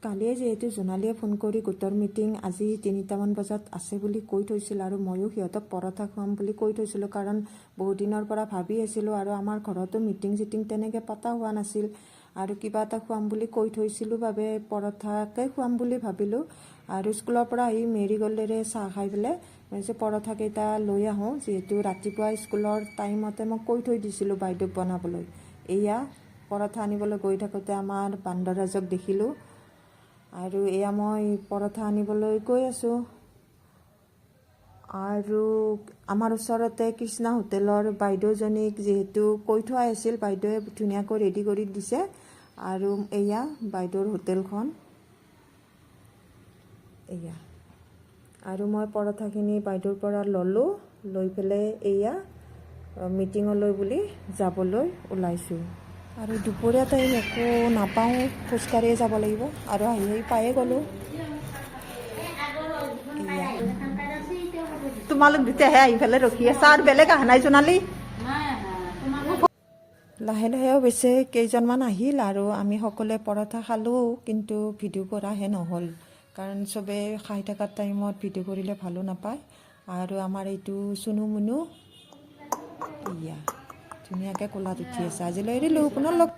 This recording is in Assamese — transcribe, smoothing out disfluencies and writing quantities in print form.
কালিয়ে যিহেতু জোনালীয়ে ফোন কৰি গোটৰ মিটিং আজি 3টামান বজাত আছে বুলি কৈ থৈছিল আৰু ময়ো সিহঁতক পৰঠা খুৱাম বুলি কৈ থৈছিলোঁ কাৰণ বহুত দিনৰ পৰা ভাবি আছিলোঁ আৰু আমাৰ ঘৰতো মিটিং তেনেকৈ পতা হোৱা নাছিল আৰু কিবা এটা খুৱাম বুলি কৈ থৈছিলোঁ বাবে পৰঠাকে খুৱাম বুলি ভাবিলোঁ আৰু স্কুলৰ পৰা আহি মেৰিগল্ডেৰে চাহ খাই পেলাই যে পৰঠাকেইটা লৈ আহোঁ যিহেতু ৰাতিপুৱা স্কুলৰ টাইমতে মই কৈ থৈ দিছিলোঁ বাইদেউক বনাবলৈ এয়া পৰঠা আনিবলৈ গৈ থাকোঁতে আমাৰ বান্দৰৰাজক দেখিলোঁ আৰু এয়া মই পৰঠা আনিবলৈ গৈ আছোঁ আৰু আমাৰ ওচৰতে কৃষ্ণা হোটেলৰ বাইদেউজনীক যিহেতু কৈ থোৱা আছিল বাইদেৱে ধুনীয়াকৈ ৰেডি কৰি দিছে আৰু এয়া বাইদেউৰ হোটেলখন এয়া আৰু মই পৰঠাখিনি বাইদেউৰ পৰা ল'লোঁ লৈ পেলাই এয়া মিটিঙলৈ বুলি যাবলৈ ওলাইছোঁ আৰু দুপৰীয়া টাইম একো নাপাওঁ খোজকাঢ়িয়ে যাব লাগিব আৰু আহি পায়ে গ'লোঁ তোমালোক দুটাহে আহি পেলাই ৰখি আছা আৰু বেলেগ অহা নাই জোনালী লাহে লাহে অৱশ্যে কেইজনমান আহিল আৰু আমি সকলোৱে পৰঠা খালোঁ কিন্তু ভিডিঅ' কৰাহে নহ'ল কাৰণ চবেই খাই থকাৰ টাইমত ভিডিঅ' কৰিলে ভালো নাপায় আৰু আমাৰ এইটো চুনু মুনু এয়া ধুনীয়াকৈ কোলাত উঠি আছে আজিলৈ এৰিলোঁ পুনৰ লগ